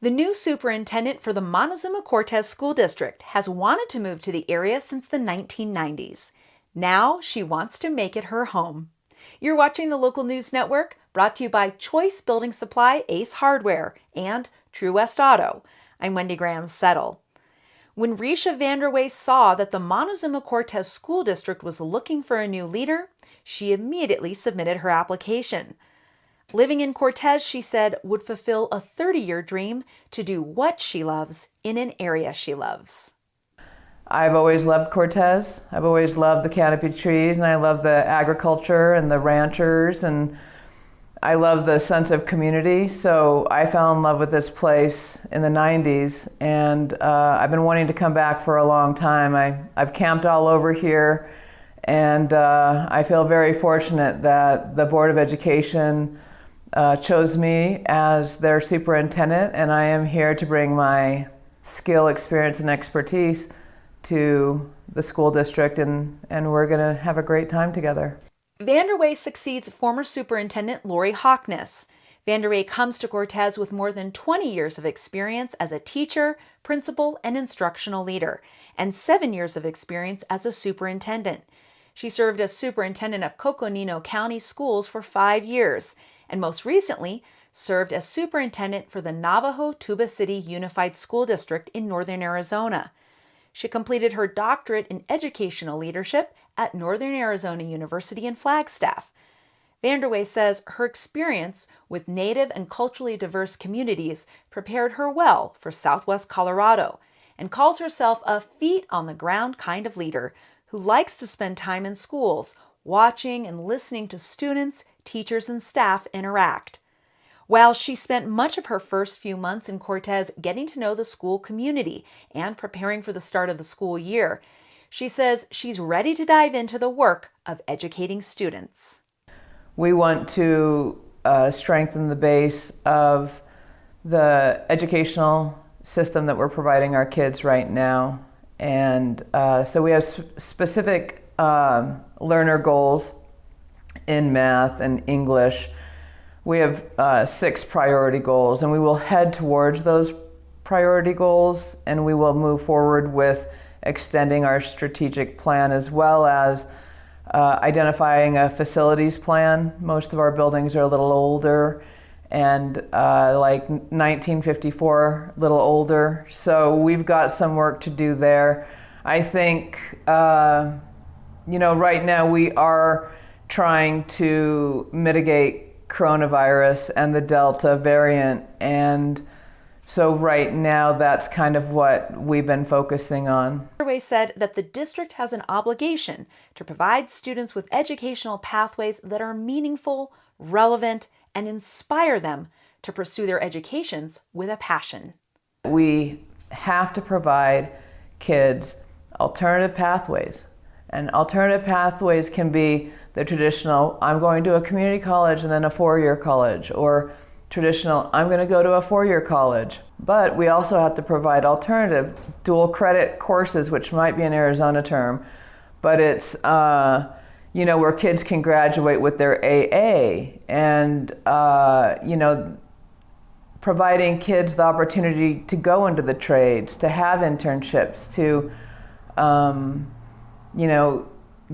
The new superintendent for the Montezuma-Cortez School District has wanted to move to the area since the 1990s. Now she wants to make it her home. You're watching the Local News Network, brought to you by Choice Building Supply, Ace Hardware, and True West Auto. I'm Wendy Graham-Settle. When Risha Vanderway saw that the Montezuma-Cortez School District was looking for a new leader, she immediately submitted her application. Living in Cortez, she said, would fulfill a 30-year dream to do what she loves in an area she loves. I've always loved Cortez. I've always loved the canopy trees, and I love the agriculture and the ranchers, and I love the sense of community. So I fell in love with this place in the 90s, and I've been wanting to come back for a long time. I've camped all over here, and I feel very fortunate that the Board of Education chose me as their superintendent, and I am here to bring my skill, experience, and expertise to the school district, and we're going to have a great time together. Vanderway succeeds former Superintendent Lori Hockness. Vanderway comes to Cortez with more than 20 years of experience as a teacher, principal, and instructional leader, and 7 years of experience as a superintendent. She served as superintendent of Coconino County Schools for 5 years, and most recently served as superintendent for the Navajo-Tuba City Unified School District in northern Arizona. She completed her doctorate in educational leadership at Northern Arizona University in Flagstaff. Vanderway says her experience with Native and culturally diverse communities prepared her well for Southwest Colorado, and calls herself a feet-on-the-ground kind of leader who likes to spend time in schools, watching and listening to students, teachers, and staff interact. While she spent much of her first few months in Cortez getting to know the school community and preparing for the start of the school year, she says she's ready to dive into the work of educating students. We want to strengthen the base of the educational system that we're providing our kids right now. And so we have specific learner goals in math and English. We have 6 priority goals, and we will head towards those priority goals, and we will move forward with extending our strategic plan, as well as identifying a facilities plan. Most of our buildings are a little older, and like 1954, a little older. So we've got some work to do there. I think, right now we are trying to mitigate coronavirus and the Delta variant, and so right now that's kind of what we've been focusing on. Vanderway said that the district has an obligation to provide students with educational pathways that are meaningful, relevant, and inspire them to pursue their educations with a passion. We have to provide kids alternative pathways, and alternative pathways can be the traditional, I'm going to a community college and then a 4-year college, or traditional, I'm going to go to a 4-year college. But we also have to provide alternative dual credit courses, which might be an Arizona term, but it's, where kids can graduate with their AA, and, providing kids the opportunity to go into the trades, to have internships, to,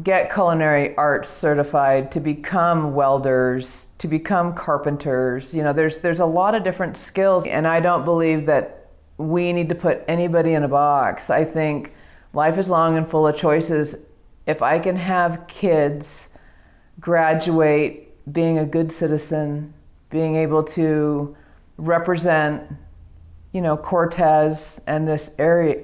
get culinary arts certified, to become welders, to become carpenters. There's a lot of different skills, and I don't believe that we need to put anybody in a box. I think life is long and full of choices. If I can have kids graduate being a good citizen, being able to represent, Cortez and this area,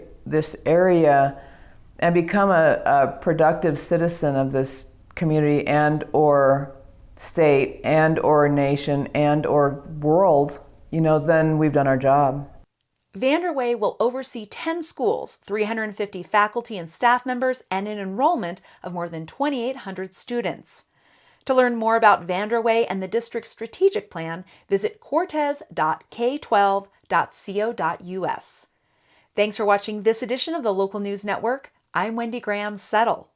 and become a productive citizen of this community and or state and or nation and or world, then we've done our job. Vanderway will oversee 10 schools, 350 faculty and staff members, and an enrollment of more than 2,800 students. To learn more about Vanderway and the district's strategic plan, visit cortez.k12.co.us. Thanks for watching this edition of the Local News Network. I'm Wendy Graham-Settle.